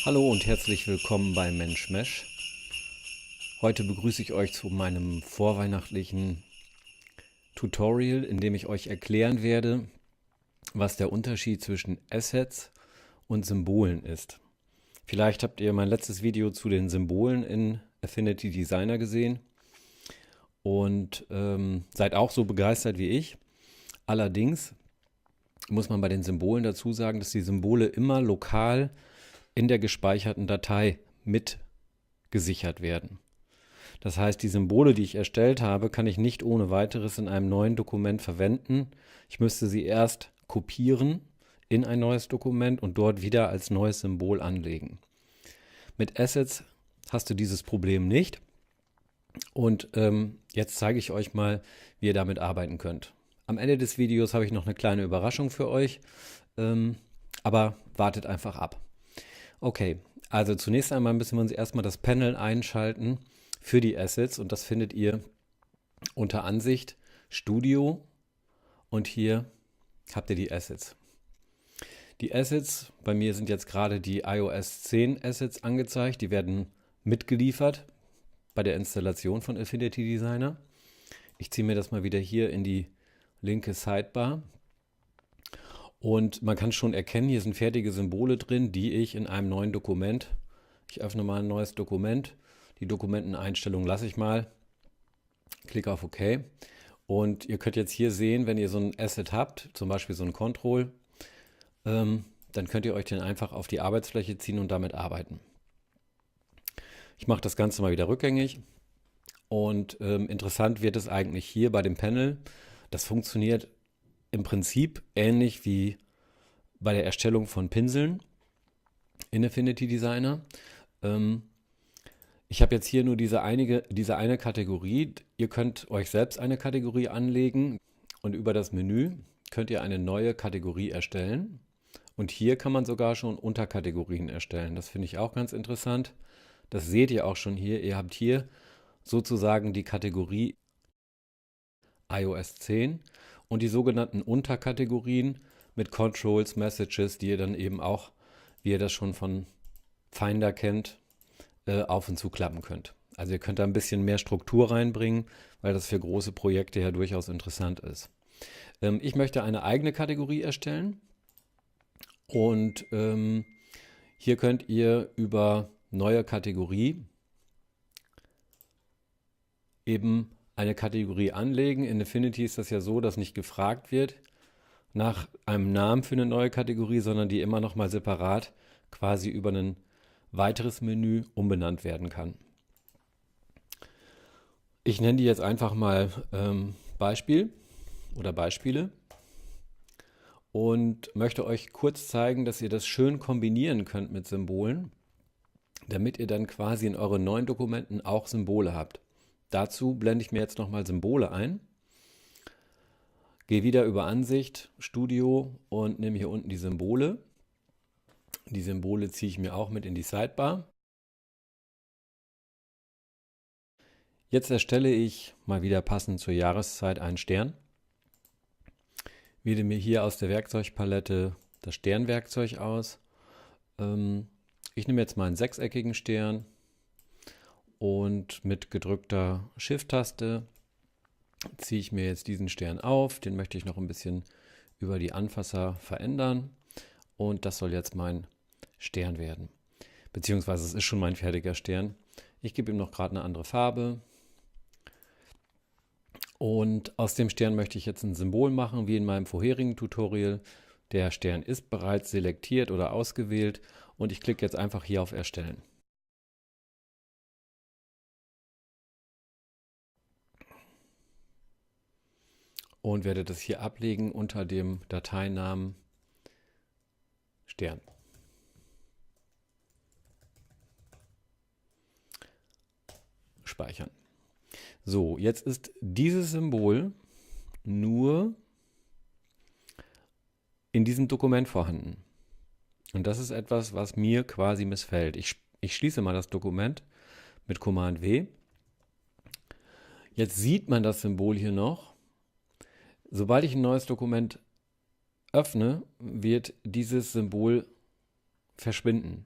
Hallo und herzlich willkommen bei Mensch Mesh. Heute begrüße ich euch zu meinem vorweihnachtlichen Tutorial, in dem ich euch erklären werde, was der Unterschied zwischen Assets und Symbolen ist. Vielleicht habt ihr mein letztes Video zu den Symbolen in Affinity Designer gesehen und seid auch so begeistert wie ich. Allerdings muss man bei den Symbolen dazu sagen, dass die Symbole immer lokal in der gespeicherten Datei mit gesichert werden. Das heißt, die Symbole, die ich erstellt habe, kann ich nicht ohne weiteres in einem neuen Dokument verwenden. Ich müsste sie erst kopieren in ein neues Dokument und dort wieder als neues Symbol anlegen. Mit Assets hast du dieses Problem nicht. Und jetzt zeige ich euch mal, wie ihr damit arbeiten könnt. Am Ende des Videos habe ich noch eine kleine Überraschung für euch, aber wartet einfach ab. Okay, also zunächst einmal müssen wir uns erstmal das Panel einschalten für die Assets und das findet ihr unter Ansicht, Studio und hier habt ihr die Assets. Die Assets, bei mir sind jetzt gerade die iOS 10 Assets angezeigt, die werden mitgeliefert bei der Installation von Affinity Designer. Ich ziehe mir das mal wieder hier in die linke Sidebar. Und man kann schon erkennen, hier sind fertige Symbole drin, die ich in einem neuen Dokument, ich öffne mal ein neues Dokument, die Dokumenteneinstellung lasse ich mal, klicke auf OK. Und ihr könnt jetzt hier sehen, wenn ihr so ein Asset habt, zum Beispiel so ein Control, dann könnt ihr euch den einfach auf die Arbeitsfläche ziehen und damit arbeiten. Ich mache das Ganze mal wieder rückgängig und interessant wird es eigentlich hier bei dem Panel. Das funktioniert im Prinzip ähnlich wie bei der Erstellung von Pinseln in Affinity Designer. Ich habe jetzt hier nur diese eine Kategorie. Ihr könnt euch selbst eine Kategorie anlegen und über das Menü könnt ihr eine neue Kategorie erstellen. Und hier kann man sogar schon Unterkategorien erstellen. Das finde ich auch ganz interessant. Das seht ihr auch schon hier. Ihr habt hier sozusagen die Kategorie iOS 10 und die sogenannten Unterkategorien mit Controls, Messages, die ihr dann eben auch, wie ihr das schon von Finder kennt, auf und zuklappen könnt. Also ihr könnt da ein bisschen mehr Struktur reinbringen, weil das für große Projekte ja durchaus interessant ist. Ich möchte eine eigene Kategorie erstellen und hier könnt ihr über neue Kategorie eben eine Kategorie anlegen. In Affinity ist das ja so, dass nicht gefragt wird nach einem Namen für eine neue Kategorie, sondern die immer noch mal separat quasi über ein weiteres Menü umbenannt werden kann. Ich nenne die jetzt einfach mal Beispiel oder Beispiele und möchte euch kurz zeigen, dass ihr das schön kombinieren könnt mit Symbolen, damit ihr dann quasi in euren neuen Dokumenten auch Symbole habt. Dazu blende ich mir jetzt nochmal Symbole ein, gehe wieder über Ansicht, Studio und nehme hier unten die Symbole. Die Symbole ziehe ich mir auch mit in die Sidebar. Jetzt erstelle ich mal wieder passend zur Jahreszeit einen Stern. Wähle mir hier aus der Werkzeugpalette das Sternwerkzeug aus. Ich nehme jetzt mal einen sechseckigen Stern. Und mit gedrückter Shift-Taste ziehe ich mir jetzt diesen Stern auf. Den möchte ich noch ein bisschen über die Anfasser verändern. Und das soll jetzt mein Stern werden. Beziehungsweise es ist schon mein fertiger Stern. Ich gebe ihm noch gerade eine andere Farbe. Und aus dem Stern möchte ich jetzt ein Symbol machen, wie in meinem vorherigen Tutorial. Der Stern ist bereits selektiert oder ausgewählt. Und ich klicke jetzt einfach hier auf Erstellen. Und werde das hier ablegen unter dem Dateinamen Stern. Speichern. So, jetzt ist dieses Symbol nur in diesem Dokument vorhanden. Und das ist etwas, was mir quasi missfällt. Ich schließe mal das Dokument mit Command W. Jetzt sieht man das Symbol hier noch. Sobald ich ein neues Dokument öffne, wird dieses Symbol verschwinden.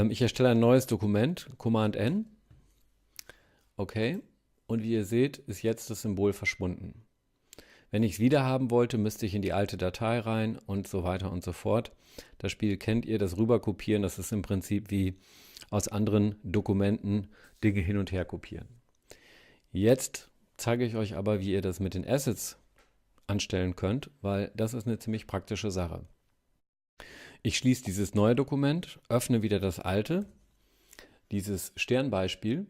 Ich erstelle ein neues Dokument, Command N. Okay. Und wie ihr seht, ist jetzt das Symbol verschwunden. Wenn ich es wieder haben wollte, müsste ich in die alte Datei rein und so weiter und so fort. Das Spiel kennt ihr, das Rüberkopieren, das ist im Prinzip wie aus anderen Dokumenten Dinge hin und her kopieren. Jetzt zeige ich euch aber, wie ihr das mit den Assets anstellen könnt, weil das ist eine ziemlich praktische Sache. Ich schließe dieses neue Dokument, öffne wieder das alte, dieses Sternbeispiel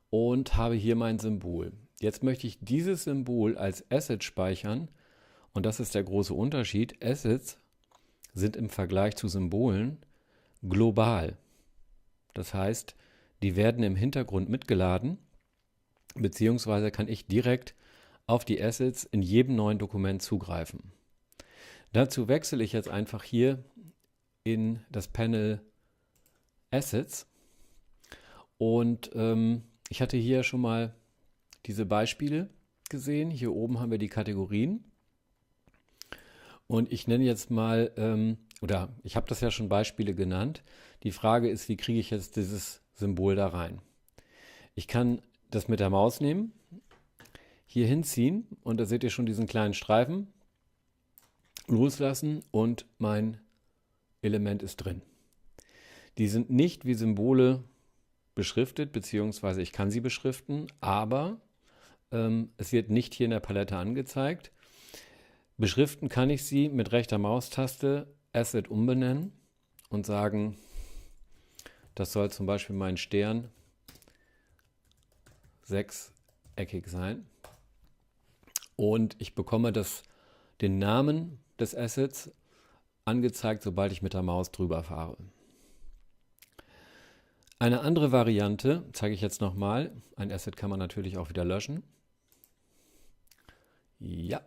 und habe hier mein Symbol. Jetzt möchte ich dieses Symbol als Asset speichern und das ist der große Unterschied. Assets sind im Vergleich zu Symbolen global. Das heißt, die werden im Hintergrund mitgeladen, beziehungsweise kann ich direkt auf die Assets in jedem neuen Dokument zugreifen. Dazu wechsle ich jetzt einfach hier in das Panel Assets und ich hatte hier schon mal diese Beispiele gesehen. Hier oben haben wir die Kategorien und ich nenne jetzt mal, oder ich habe das ja schon Beispiele genannt. Die Frage ist, wie kriege ich jetzt dieses Symbol da rein? Ich kann das mit der Maus nehmen, hier hinziehen und da seht ihr schon diesen kleinen Streifen, loslassen und mein Element ist drin. Die sind nicht wie Symbole beschriftet, beziehungsweise ich kann sie beschriften, aber es wird nicht hier in der Palette angezeigt. Beschriften kann ich sie mit rechter Maustaste Asset umbenennen und sagen, das soll zum Beispiel mein Stern sechseckig sein. Und ich bekomme den Namen des Assets angezeigt, sobald ich mit der Maus drüber fahre. Eine andere Variante, zeige ich jetzt nochmal, ein Asset kann man natürlich auch wieder löschen. Ja.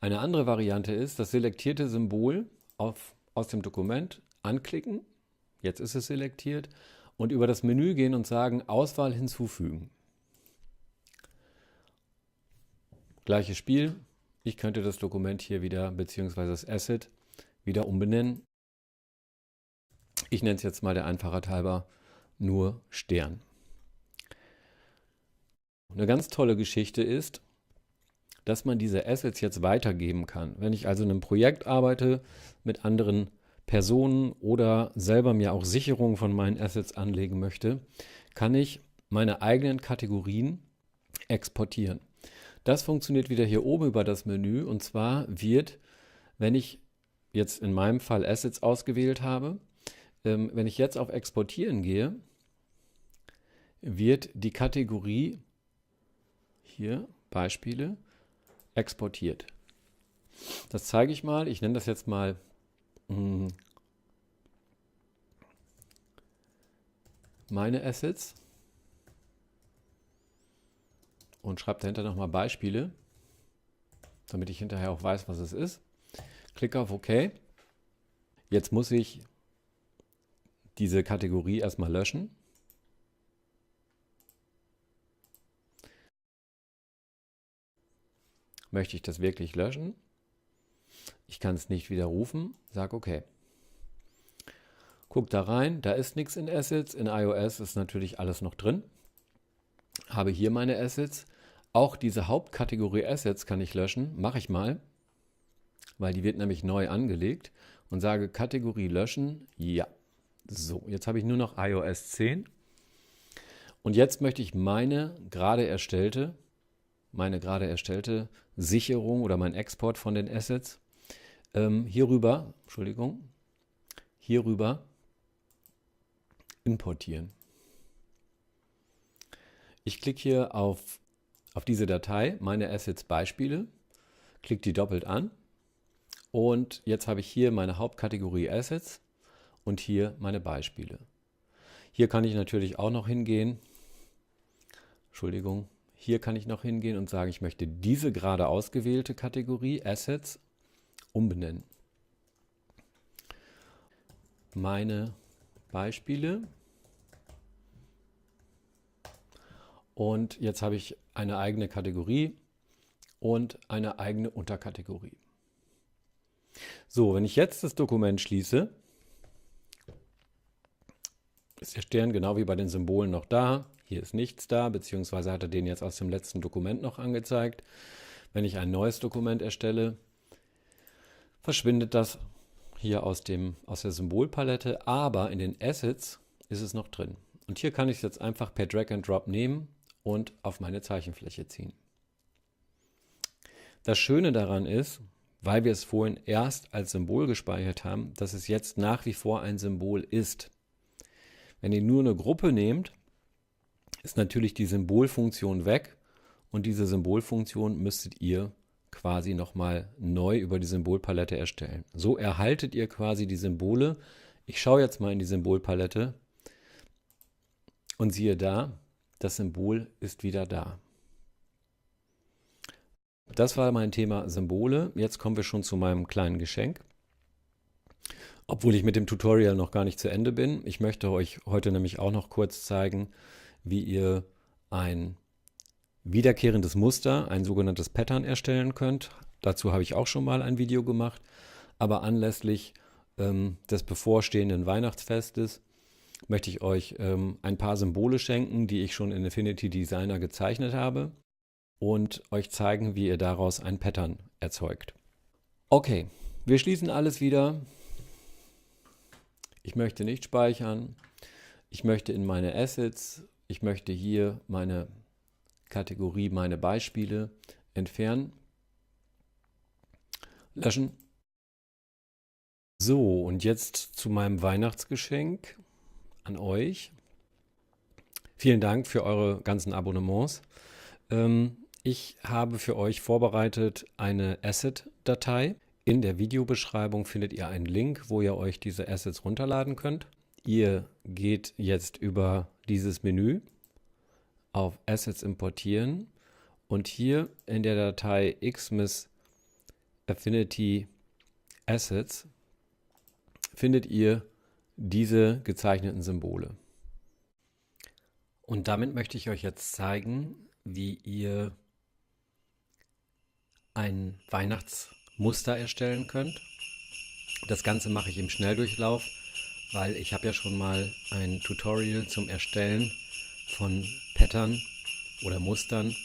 Eine andere Variante ist, das selektierte Symbol aus dem Dokument anklicken, jetzt ist es selektiert, und über das Menü gehen und sagen, Auswahl hinzufügen. Gleiches Spiel, ich könnte das Dokument hier wieder, beziehungsweise das Asset, wieder umbenennen. Ich nenne es jetzt mal der Einfachheit halber nur Stern. Eine ganz tolle Geschichte ist, dass man diese Assets jetzt weitergeben kann. Wenn ich also in einem Projekt arbeite mit anderen Personen oder selber mir auch Sicherungen von meinen Assets anlegen möchte, kann ich meine eigenen Kategorien exportieren. Das funktioniert wieder hier oben über das Menü und zwar wird, wenn ich jetzt in meinem Fall Assets ausgewählt habe, wenn ich jetzt auf Exportieren gehe, wird die Kategorie, hier Beispiele, exportiert. Das zeige ich mal. Ich nenne das jetzt mal meine Assets und schreibe dahinter nochmal Beispiele, damit ich hinterher auch weiß, was es ist. Klicke auf OK. Jetzt muss ich diese Kategorie erstmal löschen. Möchte ich das wirklich löschen? Ich kann es nicht widerrufen, sage OK. Guck da rein, da ist nichts in Assets, in iOS ist natürlich alles noch drin. Habe hier meine Assets. Auch diese Hauptkategorie Assets kann ich löschen, mache ich mal, weil die wird nämlich neu angelegt und sage Kategorie löschen, ja. So, jetzt habe ich nur noch iOS 10 und jetzt möchte ich meine gerade erstellte Sicherung oder mein Export von den Assets hierüber importieren. Ich klicke hier auf diese Datei, meine Assets Beispiele, klicke die doppelt an und jetzt habe ich hier meine Hauptkategorie Assets und hier meine Beispiele. Hier kann ich natürlich auch noch hingehen, hier kann ich noch hingehen und sagen, ich möchte diese gerade ausgewählte Kategorie Assets umbenennen. Meine Beispiele. Und jetzt habe ich eine eigene Kategorie und eine eigene Unterkategorie. So, wenn ich jetzt das Dokument schließe, ist der Stern genau wie bei den Symbolen noch da. Hier ist nichts da, beziehungsweise hat er den jetzt aus dem letzten Dokument noch angezeigt. Wenn ich ein neues Dokument erstelle, verschwindet das hier aus der Symbolpalette, aber in den Assets ist es noch drin. Und hier kann ich es jetzt einfach per Drag and Drop nehmen und auf meine Zeichenfläche ziehen. Das Schöne daran ist, weil wir es vorhin erst als Symbol gespeichert haben, dass es jetzt nach wie vor ein Symbol ist. Wenn ihr nur eine Gruppe nehmt, ist natürlich die Symbolfunktion weg und diese Symbolfunktion müsstet ihr quasi nochmal neu über die Symbolpalette erstellen. So erhaltet ihr quasi die Symbole. Ich schaue jetzt mal in die Symbolpalette und siehe da, das Symbol ist wieder da. Das war mein Thema Symbole. Jetzt kommen wir schon zu meinem kleinen Geschenk. Obwohl ich mit dem Tutorial noch gar nicht zu Ende bin. Ich möchte euch heute nämlich auch noch kurz zeigen, wie ihr ein wiederkehrendes Muster, ein sogenanntes Pattern erstellen könnt. Dazu habe ich auch schon mal ein Video gemacht. Aber anlässlich des bevorstehenden Weihnachtsfestes möchte ich euch ein paar Symbole schenken, die ich schon in Affinity Designer gezeichnet habe und euch zeigen, wie ihr daraus ein Pattern erzeugt. Okay, wir schließen alles wieder. Ich möchte nicht speichern. Ich möchte in meine Assets, ich möchte hier meine Kategorie, meine Beispiele entfernen, löschen. So, und jetzt zu meinem Weihnachtsgeschenk an euch. Vielen Dank für eure ganzen Abonnements. Ich habe für euch vorbereitet eine Asset-Datei. In der Videobeschreibung findet ihr einen Link, wo ihr euch diese Assets runterladen könnt. Ihr geht jetzt über dieses Menü auf Assets importieren und hier in der Datei Xmas Affinity Assets findet ihr diese gezeichneten Symbole. Und damit möchte ich euch jetzt zeigen, wie ihr ein Weihnachtsmuster erstellen könnt. Das Ganze mache ich im Schnelldurchlauf, weil ich habe ja schon mal ein Tutorial zum Erstellen von Pattern oder Mustern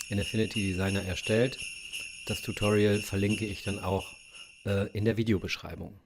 in Affinity Designer erstellt. Das Tutorial verlinke ich dann auch in der Videobeschreibung.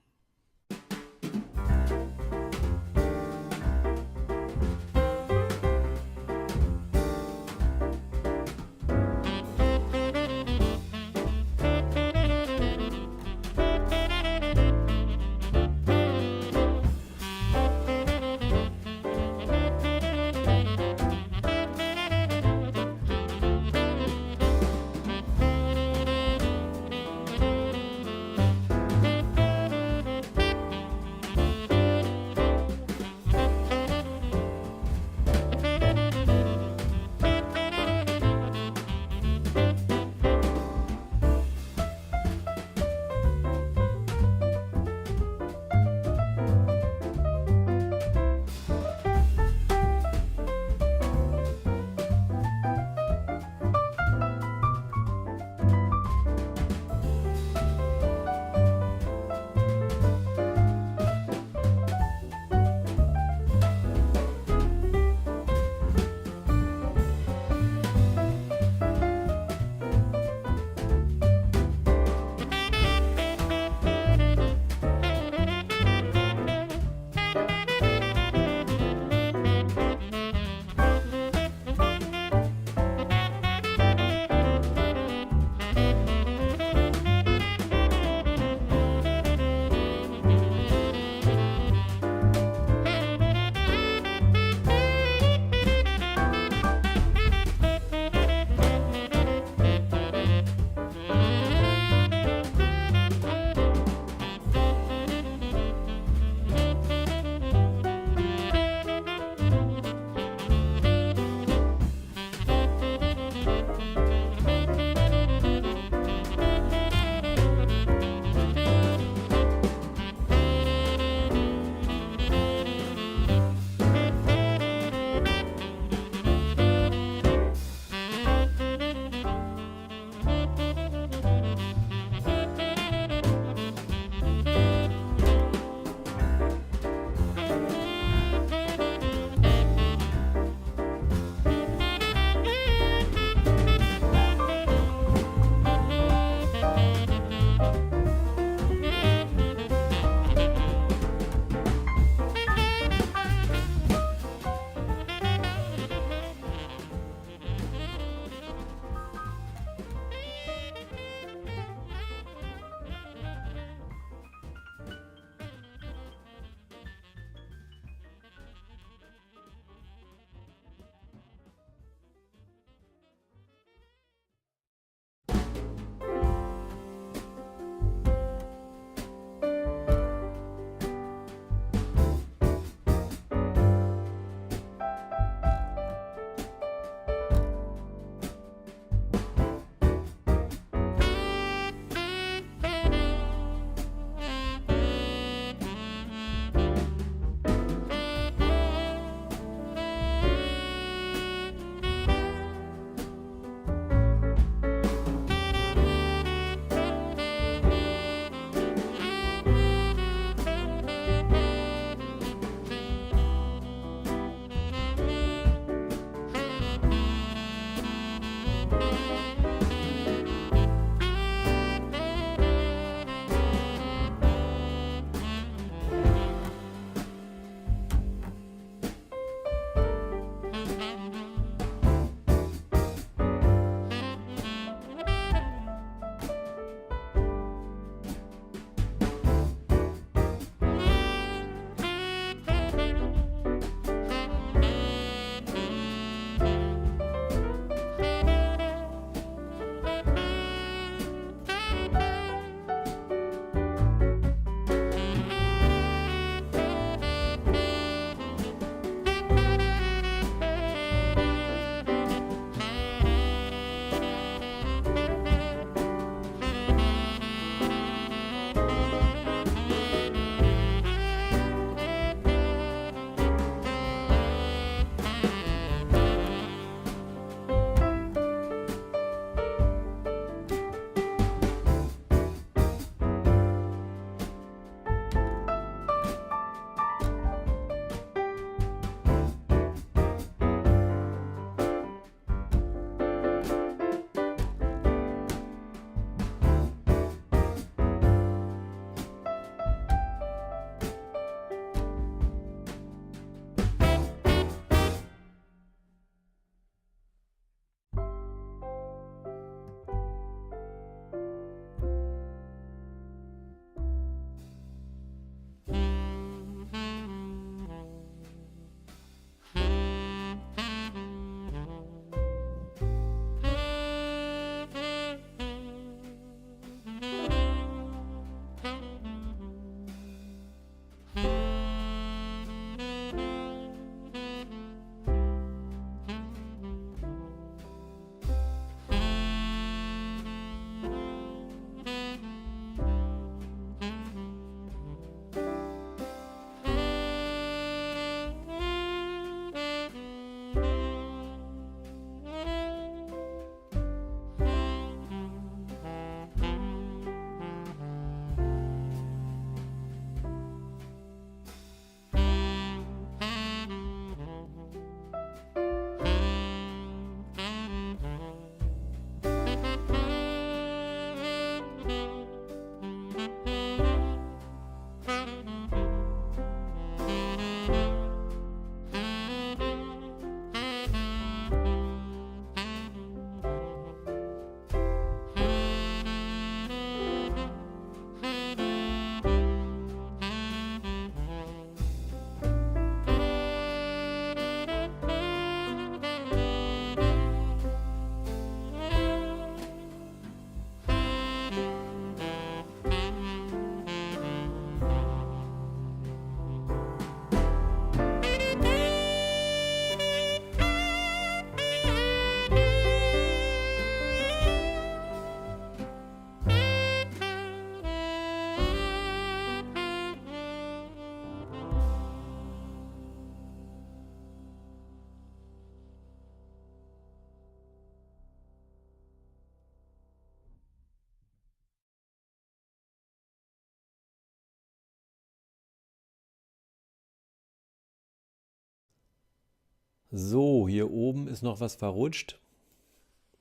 So, hier oben ist noch was verrutscht.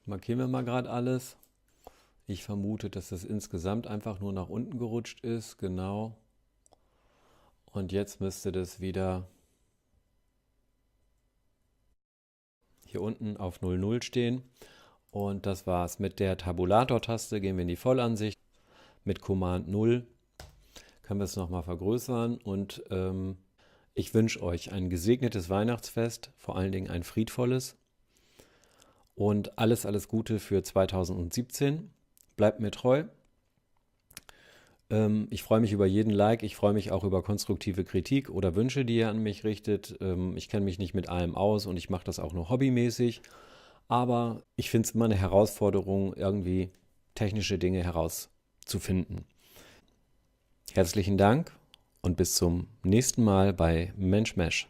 Markieren wir mal gerade alles. Ich vermute, dass das insgesamt einfach nur nach unten gerutscht ist. Genau. Und jetzt müsste das wieder hier unten auf 00 stehen. Und das war's. Mit der Tabulator-Taste gehen wir in die Vollansicht. Mit Command 0 können wir es nochmal vergrößern. Und ich wünsche euch ein gesegnetes Weihnachtsfest, vor allen Dingen ein friedvolles. Und alles Gute für 2017. Bleibt mir treu. Ich freue mich über jeden Like. Ich freue mich auch über konstruktive Kritik oder Wünsche, die ihr an mich richtet. Ich kenne mich nicht mit allem aus und ich mache das auch nur hobbymäßig. Aber ich finde es immer eine Herausforderung, irgendwie technische Dinge herauszufinden. Herzlichen Dank und bis zum nächsten Mal bei Mensch Mesh.